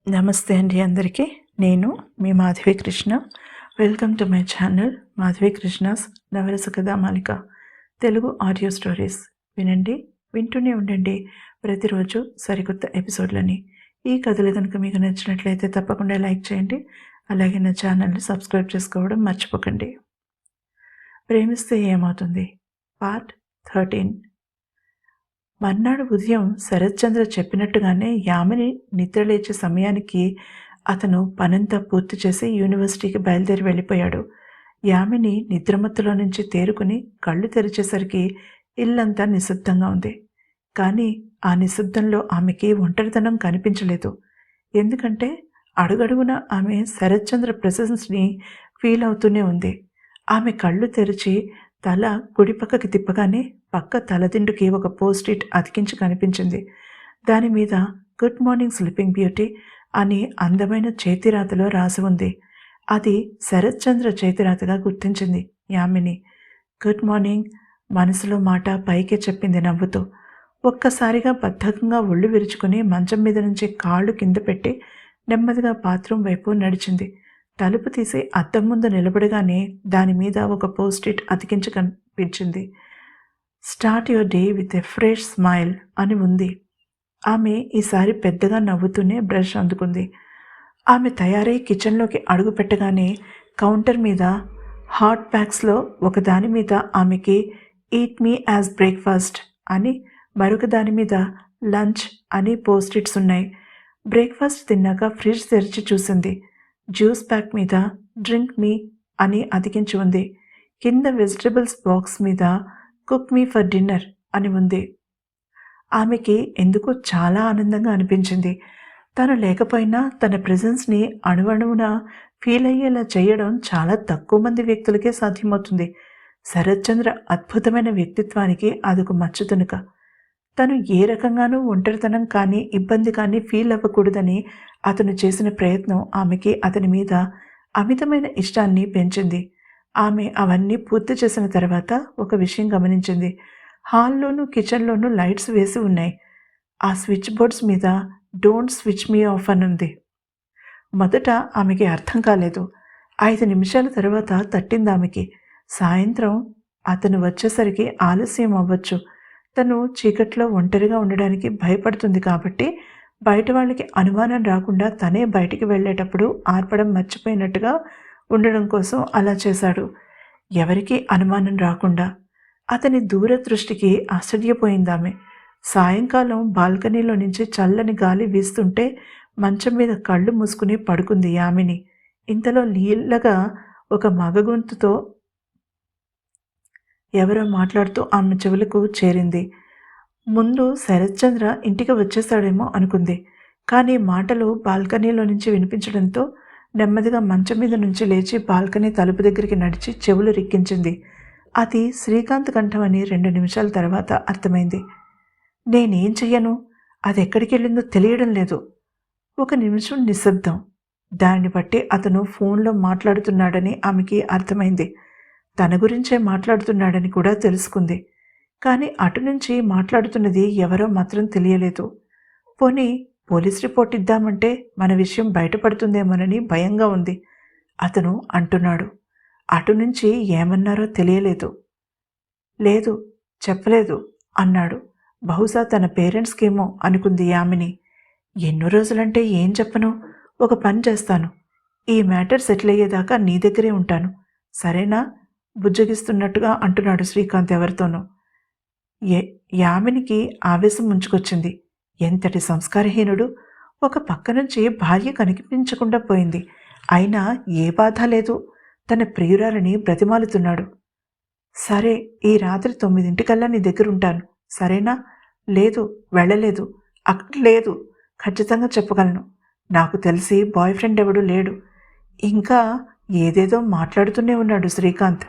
నమస్తే అండి అందరికీ. నేను మీ Madhavi Krishna. Welcome to my channel Madhavi Krishna's Navarasa Kathamalika Telugu audio stories. వినండి, వింటూనే ఉండండి ప్రతిరోజు సరికొత్త ఎపిసోడ్లని. ఈ కథలు కనుక మీకు నచ్చినట్లయితే తప్పకుండా లైక్ చేయండి. అలాగే నా ఛానల్ని సబ్స్క్రైబ్ చేసుకోవడం మర్చిపోకండి. ప్రేమిస్తే ఏమవుతుంది పార్ట్ 13. మర్నాడు ఉదయం శరత్చంద్ర చెప్పినట్టుగానే యామిని నిద్రలేచే సమయానికి అతను పనంతా పూర్తి చేసి యూనివర్సిటీకి బయలుదేరి వెళ్ళిపోయాడు. యామిని నిద్రమత్తులో నుంచి తేరుకుని కళ్ళు తెరిచేసరికి ఇల్లంతా నిశ్శబ్దంగా ఉంది. కానీ ఆ నిశ్శబ్దంలో ఆమెకి ఒంటరితనం కనిపించలేదు. ఎందుకంటే అడుగడుగున ఆమె శరత్చంద్ర ప్రెసెన్స్ని ఫీల్ అవుతూనే ఉంది. ఆమె కళ్ళు తెరిచి తల కుడిపక్కకి తిప్పగానే పక్క తలదిండుకి ఒక పోస్ట్ ఇట్ అతికించి కనిపించింది. దాని మీద గుడ్ మార్నింగ్ స్లీపింగ్ బ్యూటీ అని అందమైన చేతిరాతలో రాసి ఉంది. అది శరత్చంద్ర చేతిరాతగా గుర్తించింది యామిని. గుడ్ మార్నింగ్ మనసులో మాట పైకే చెప్పింది నవ్వుతూ. ఒక్కసారిగా బద్ధకంగా ఒళ్ళు విరుచుకుని మంచం మీద నుంచి కాళ్ళు కింద పెట్టి నెమ్మదిగా బాత్రూమ్ వైపు నడిచింది. తలుపు తీసి అద్దం ముందు నిలబడగానే దాని మీద ఒక పోస్ట్ ఇట్ అతికించి కనిపించింది. Start your day with a fresh smile అని ఉంది. ఆమె ఈసారి పెద్దగా నవ్వుతూనే బ్రష్ అందుకుంది. ఆమె తయారై కిచెన్లోకి అడుగు పెట్టగానే కౌంటర్ మీద హాట్ ప్యాక్స్లో ఒకదాని మీద ఆమెకి ఈట్ మీ యాజ్ బ్రేక్ఫాస్ట్ అని, మరొక దాని మీద లంచ్ అని పోస్ట్ ఇట్స్ ఉన్నాయి. బ్రేక్ఫాస్ట్ తిన్నాక ఫ్రిడ్జ్ తెరిచి చూసింది. జ్యూస్ ప్యాక్ మీద డ్రింక్ మీ అని అతికించి ఉంది. కింద వెజిటబుల్స్ బాక్స్ మీద కుక్ మీ ఫర్ డిన్నర్ అని ఉంది. ఆమెకి ఎందుకో చాలా ఆనందంగా అనిపించింది. తను లేకపోయినా తన ప్రెజెన్స్ని అణువణువున ఫీల్ అయ్యేలా చేయడం చాలా తక్కువ మంది వ్యక్తులకే సాధ్యమవుతుంది. శరత్చంద్ర అద్భుతమైన వ్యక్తిత్వానికి అదొక మచ్చుతునుక. తను ఏ రకంగానూ ఒంటరితనం కానీ ఇబ్బంది కానీ ఫీల్ అవ్వకూడదని అతను చేసిన ప్రయత్నం ఆమెకి అతని మీద అమితమైన ఇష్టాన్ని పెంచింది. ఆమె అవన్నీ పూర్తి చేసిన తర్వాత ఒక విషయం గమనించింది. హాల్లోనూ కిచెన్లోనూ లైట్స్ వేసి ఉన్నాయి. ఆ స్విచ్ బోర్డ్స్ మీద డోంట్ స్విచ్ మీ ఆఫ్ అని ఉంది. మొదట ఆమెకి అర్థం కాలేదు. 5 నిమిషాల తర్వాత తట్టింది ఆమెకి. సాయంత్రం అతను వచ్చేసరికి ఆలస్యం అవ్వచ్చు. తను చీకట్లో ఒంటరిగా ఉండడానికి భయపడుతుంది కాబట్టి బయట వాళ్ళకి అనుమానం రాకుండా తనే బయటికి వెళ్ళేటప్పుడు ఆర్పడం మర్చిపోయినట్టుగా ఉండడం కోసం అలా చేశాడు. ఎవరికీ అనుమానం రాకుండా. అతని దూరదృష్టికి ఆశ్చర్యపోయిందామె. సాయంకాలం బాల్కనీలో నుంచి చల్లని గాలి వీస్తుంటే మంచం మీద కళ్ళు మూసుకుని పడుకుంది యామిని. ఇంతలో లీలగా ఒక మగ గొంతుతో ఎవరో మాట్లాడుతూ ఆమె చెవులకు చేరింది. ముందు శరత్చంద్ర ఇంటికి వచ్చేస్తాడేమో అనుకుంది. కానీ మాటలు బాల్కనీలో నుంచి వినిపించడంతో నెమ్మదిగా మంచం మీద నుంచి లేచి బాల్కనీ తలుపు దగ్గరికి నడిచి చెవులు రిక్కించింది. అది శ్రీకాంత్ కంఠమని 2 నిమిషాల తర్వాత అర్థమైంది. నేనేం చెయ్యను, అది ఎక్కడికి వెళ్ళిందో తెలియడం లేదు. 1 నిమిషం నిశ్శబ్దం. దాన్ని బట్టి అతను ఫోన్లో మాట్లాడుతున్నాడని ఆమెకి అర్థమైంది. తన గురించే మాట్లాడుతున్నాడని కూడా తెలుసుకుంది. కానీ అటు నుంచి మాట్లాడుతున్నది ఎవరో మాత్రం తెలియలేదు. పోనీ పోలీస్ రిపోర్ట్ ఇద్దామంటే మన విషయం బయటపడుతుందేమోనని భయంగా ఉంది. అతను అంటున్నాడు. అటు నుంచి ఏమన్నారో తెలియలేదు. లేదు, చెప్పలేదు అన్నాడు. బహుశా తన పేరెంట్స్కేమో అనుకుంది యామిని. ఎన్నో రోజులంటే ఏం చెప్పను. ఒక పని చేస్తాను. ఈ మ్యాటర్ సెటిల్ అయ్యేదాకా నీ దగ్గరే ఉంటాను, సరేనా? బుజ్జగిస్తున్నట్టుగా అంటున్నాడు శ్రీకాంత్ ఎవరితోనో. యామినికి ఆవేశం ముంచుకొచ్చింది. ఎంతటి సంస్కారహీనుడు! ఒక పక్క నుంచి భార్య కనిపించకుండా పోయింది. అయినా ఏ బాధ లేదు. తన ప్రియురాలని బ్రతిమాలుతున్నాడు. సరే, ఈ రాత్రి 9 నీ దగ్గరుంటాను, సరేనా? లేదు, వెళ్ళలేదు, అక్కడ లేదు, ఖచ్చితంగా చెప్పగలను. నాకు తెలిసి బాయ్ ఫ్రెండ్ ఎవడూ లేడు. ఇంకా ఏదేదో మాట్లాడుతూనే ఉన్నాడు శ్రీకాంత్.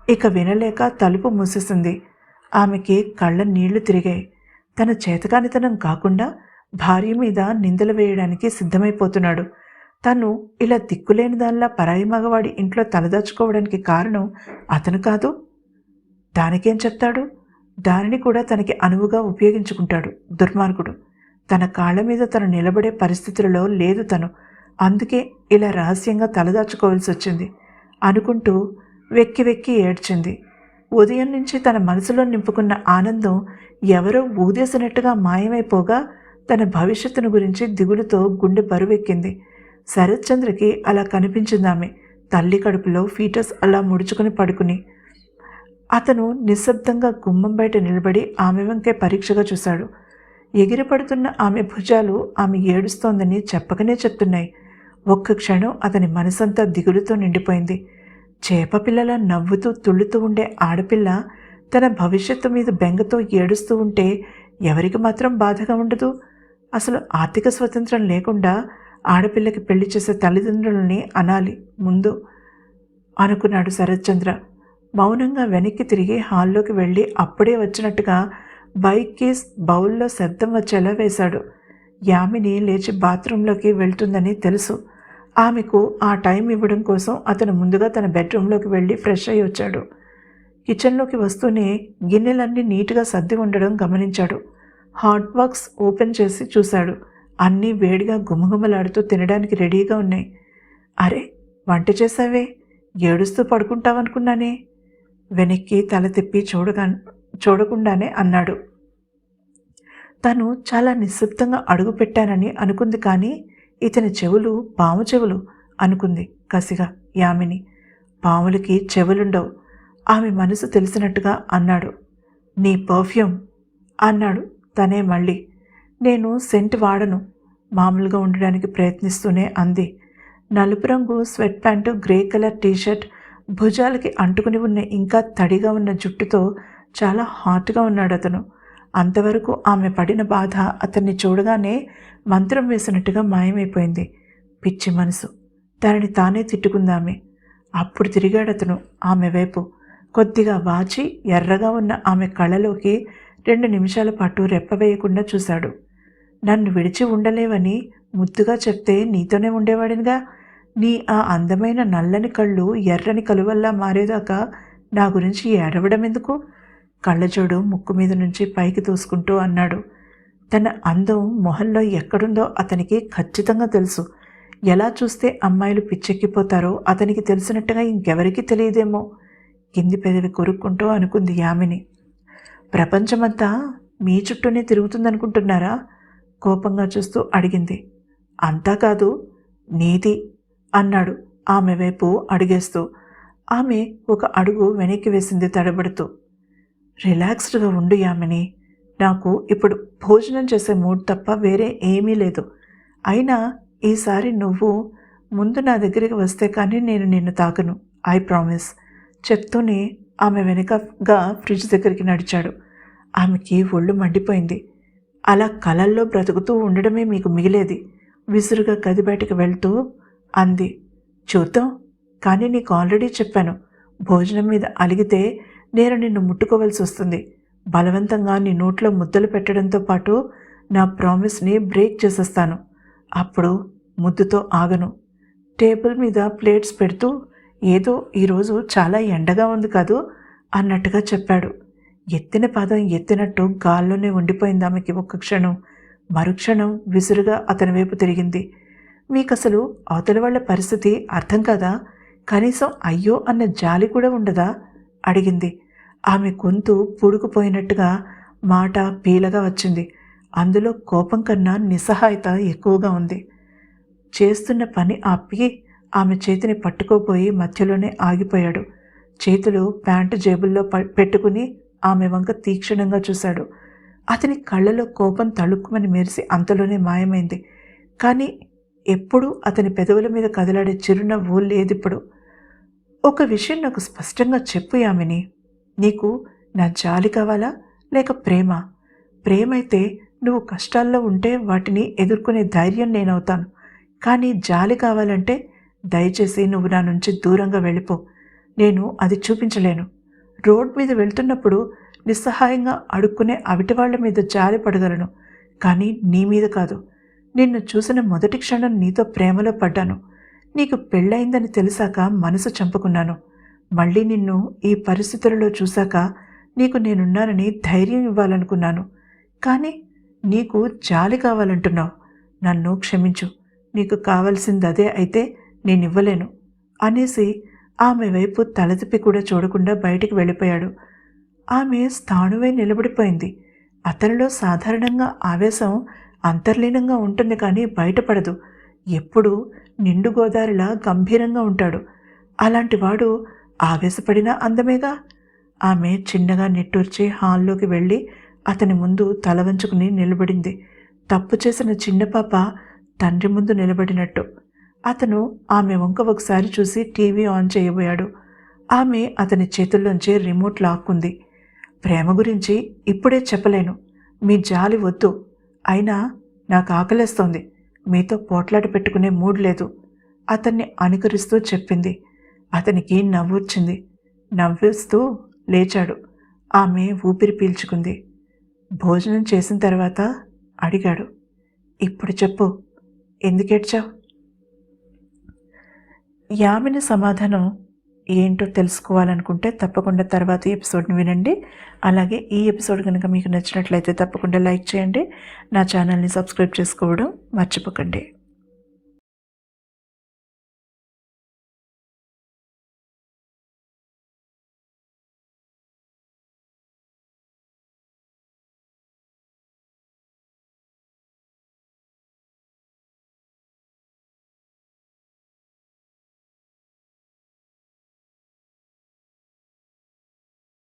ఇక వినలేక తలుపు మూసేసింది. ఆమెకి కళ్ళ నీళ్లు తిరిగాయి. తన చేతకానితనం కాకుండా భార్య మీద నిందలు వేయడానికి సిద్ధమైపోతున్నాడు. తను ఇలా దిక్కులేని దానిలా పరాయి మగవాడి ఇంట్లో తలదాచుకోవడానికి కారణం అతను కాదు. దానికేం చెప్తాడు? దానిని కూడా తనకి అనువుగా ఉపయోగించుకుంటాడు దుర్మార్గుడు. తన కాళ్ళ మీద తను నిలబడే పరిస్థితులలో లేదు తను. అందుకే ఇలా రహస్యంగా తలదాచుకోవాల్సి వచ్చింది అనుకుంటూ వెక్కి వెక్కి ఏడ్చింది. ఉదయం నుంచి తన మనసులో నింపుకున్న ఆనందం ఎవరో ఊదేసినట్టుగా మాయమైపోగా తన భవిష్యత్తును గురించి దిగులుతో గుండె బరువెక్కింది. శరత్చంద్రకి అలా కనిపించిందామె తల్లి కడుపులో ఫీటస్ అలా ముడుచుకుని పడుకుని. అతను నిశ్శబ్దంగా గుమ్మం బయట నిలబడి ఆమె వంకే పరీక్షగా చూశాడు. ఎగిరిపడుతున్న ఆమె భుజాలు ఆమె ఏడుస్తోందని చెప్పకనే చెప్తున్నాయి. ఒక్క క్షణం అతని మనసంతా దిగులుతో నిండిపోయింది. చేపపిల్లల నవ్వుతూ తుళ్ళుతూ ఉండే ఆడపిల్ల తన భవిష్యత్తు మీద బెంగతో ఏడుస్తూ ఉంటే ఎవరికి మాత్రం బాధగా ఉండదు? అసలు ఆర్థిక స్వతంత్రం లేకుండా ఆడపిల్లకి పెళ్లి చేసే తల్లిదండ్రులని అనాలి ముందు అనుకున్నాడు శరత్చంద్ర. మౌనంగా వెనక్కి తిరిగి హాల్లోకి వెళ్ళి అప్పుడే వచ్చినట్టుగా బైక్ కీస్ బౌల్లో శబ్దం వచ్చేలా వేశాడు. యామిని లేచి బాత్రూంలోకి వెళ్తుందని తెలుసు. ఆమెకు ఆ టైం ఇవ్వడం కోసం అతను ముందుగా తన బెడ్రూమ్లోకి వెళ్ళి ఫ్రెష్ అయ్యి వచ్చాడు. కిచెన్లోకి వస్తూనే గిన్నెలన్నీ నీట్గా సర్ది ఉండడం గమనించాడు. హాట్ బాక్స్ ఓపెన్ చేసి చూశాడు. అన్నీ వేడిగా గుమగుమలాడుతూ తినడానికి రెడీగా ఉన్నాయి. అరే, వంట చేసావే, ఏడుస్తూ పడుకుంటావనుకున్నానే వెనక్కి తల తిప్పి చూడకుండానే అన్నాడు. తను చాలా నిశ్శబ్దంగా అడుగు పెట్టానని అనుకుంది. కానీ ఇతని చెవులు పాము చెవులు అనుకుంది కసిగా యామిని. పాములకి చెవులుండవు ఆమె మనసు తెలిసినట్టుగా అన్నాడు. నీ పర్ఫ్యూమ్ అన్నాడు తనే మళ్ళీ. నేను సెంట్ వాడను మామూలుగా ఉండడానికి ప్రయత్నిస్తూనే అంది. నలుపు రంగు sweat pants, grey colour t shirt, భుజాలకి అంటుకుని ఉన్న ఇంకా తడిగా ఉన్న జుట్టుతో చాలా హాట్గా ఉన్నాడు అతను. అంతవరకు ఆమె పడిన బాధ అతన్ని చూడగానే మంత్రం వేసినట్టుగా మాయమైపోయింది. పిచ్చి మనసు, తనని తానే తిట్టుకుందామె. అప్పుడు తిరిగాడతను ఆమె వైపు. కొద్దిగా వాచి ఎర్రగా ఉన్న ఆమె కళ్ళలోకి 2 నిమిషాల పాటు రెప్పవేయకుండా చూశాడు. నన్ను విడిచి ఉండలేవని ముద్దుగా చెప్తే నీతోనే ఉండేవాడినిగా. నీ ఆ అందమైన నల్లని కళ్ళు ఎర్రని కలువల్లా మారేదాకా నా గురించి ఏడవడం ఎందుకు? కళ్ళజోడు ముక్కు మీద నుంచి పైకి తోసుకుంటూ అన్నాడు. తన అందం మొహంలో ఎక్కడుందో అతనికి ఖచ్చితంగా తెలుసు. ఎలా చూస్తే అమ్మాయిలు పిచ్చెక్కిపోతారో అతనికి తెలిసినట్టుగా ఇంకెవరికీ తెలియదేమో. కింది పెదవి కొరుక్కుంటూ అనుకుంది యామిని. ప్రపంచమంతా మీ చుట్టూనే తిరుగుతుందనుకుంటున్నారా? కోపంగా చూస్తూ అడిగింది. అంతా కాదు, నీది అన్నాడు ఆమె వైపు అడిగేస్తూ. ఆమె ఒక అడుగు వెనక్కి వేసింది తడబడుతూ. రిలాక్స్డ్గా ఉండు యామిని, నాకు ఇప్పుడు భోజనం చేసే మూడ్ తప్ప వేరే ఏమీ లేదు. అయినా ఈసారి నువ్వు ముందు నా దగ్గరికి వస్తే కానీ నేను నిన్ను తాకను, ఐ ప్రామిస్ చెప్తూనే ఆమె వెనుకగా ఫ్రిడ్జ్ దగ్గరికి నడిచాడు. ఆమెకి ఒళ్ళు మండిపోయింది. అలా కలల్లో బ్రతుకుతూ ఉండడమే మీకు మిగిలేది విసురుగా గది బయటకు వెళ్తూ అంది. చూద్దాం, కానీ నీకు ఆల్రెడీ చెప్పాను, భోజనం మీద అలిగితే నేను నిన్ను ముట్టుకోవాల్సి వస్తుంది. బలవంతంగా నీ నోట్లో ముద్దలు పెట్టడంతో పాటు నా ప్రామిస్ని బ్రేక్ చేసేస్తాను. అప్పుడు ముద్దుతో ఆగను. టేబుల్ మీద ప్లేట్స్ పెడుతూ ఏదో ఈరోజు చాలా ఎండగా ఉంది కాదు అన్నట్టుగా చెప్పాడు. ఎత్తిన పాదం ఎత్తినట్టు గాల్లోనే ఉండిపోయింది ఆమెకి ఒక్క క్షణం. మరుక్షణం విసురుగా అతని వైపు తిరిగింది. మీకసలు అవతల వాళ్ళ పరిస్థితి అర్థం కాదా? కనీసం అయ్యో అన్న జాలి కూడా ఉండదా అడిగింది. ఆమె గొంతు పూడుకుపోయినట్టుగా మాట పీలగా వచ్చింది. అందులో కోపం కన్నా నిస్సహాయత ఎక్కువగా ఉంది. చేస్తున్న పని ఆపి ఆమె చేతిని పట్టుకోపోయి మధ్యలోనే ఆగిపోయాడు. చేతులు ప్యాంటు జేబుల్లో పెట్టుకుని ఆమె వంక తీక్షణంగా చూశాడు. అతని కళ్ళలో కోపం తళుక్కుమని మెరిసి అంతలోనే మాయమైంది. కానీ ఎప్పుడూ అతని పెదవుల మీద కదలాడే చిరునవ్వు లేదిప్పుడు. ఒక విషయం నాకు స్పష్టంగా చెప్పు యామిని, నీకు నా జాలి కావాలా లేక ప్రేమ? ప్రేమైతే నువ్వు కష్టాల్లో ఉంటే వాటిని ఎదుర్కొనే ధైర్యం నేనవుతాను. కానీ జాలి కావాలంటే దయచేసి నువ్వు నా నుంచి దూరంగా వెళ్ళిపో. నేను అది చూపించలేను. రోడ్ మీద వెళ్తున్నప్పుడు నిస్సహాయంగా అడుక్కునే అవిటివాళ్ల మీద జాలి పడగలను, కానీ నీ మీద కాదు. నిన్ను చూసిన మొదటి క్షణం నీతో ప్రేమలో పడ్డాను. నీకు పెళ్ళయిందని తెలిసాక మనసు చంపుకున్నాను. మళ్ళీ నిన్ను ఈ పరిస్థితులలో చూశాక నీకు నేనున్నానని ధైర్యం ఇవ్వాలనుకున్నాను. కానీ నీకు జాలి కావాలంటున్నావు. నన్ను క్షమించు. నీకు కావలసింది అదే అయితే నేనివ్వలేను అనేసి ఆమె వైపు తలతిప్పి కూడా చూడకుండా బయటికి వెళ్ళిపోయాడు. ఆమె స్థాణువై నిలబడిపోయింది. అతనిలో సాధారణంగా ఆవేశం అంతర్లీనంగా ఉంటుంది కానీ బయటపడదు. ఎప్పుడూ నిండు గోదారిలా గంభీరంగా ఉంటాడు. అలాంటి వాడు ఆవేశపడినా అందమేగా. ఆమె చిన్నగా నిట్టూర్చి హాల్లోకి వెళ్ళి అతని ముందు తల వంచుకుని నిలబడింది. తప్పు చేసిన చిన్న పాప తండ్రి ముందు నిలబడినట్టు. అతను ఆమె వంక ఒకసారి చూసి టీవీ ఆన్ చేయబోయాడు. ఆమె అతని చేతుల్లోంచి రిమోట్ లాక్కుంది. ప్రేమ గురించి ఇప్పుడే చెప్పలేను. మీ జాలి వద్దు. అయినా నాకు ఆకలేస్తోంది. మీతో పోట్లాట పెట్టుకునే మూడ్ లేదు అతన్ని అనుకరిస్తూ చెప్పింది. అతనికి నవ్వొచ్చింది. నవ్విస్తూ లేచాడు. ఆమె ఊపిరి పీల్చుకుంది. భోజనం చేసిన తర్వాత అడిగాడు, ఇప్పుడు చెప్పు, ఎందుకేడ్చావు? యామిని సమాధానం ఏంటో తెలుసుకోవాలనుకుంటే తప్పకుండా తర్వాతి ఎపిసోడ్ని వినండి. అలాగే ఈ ఎపిసోడ్ కనుక మీకు నచ్చినట్లయితే తప్పకుండా లైక్ చేయండి. నా ఛానల్ని సబ్స్క్రైబ్ చేసుకోవడం మర్చిపోకండి.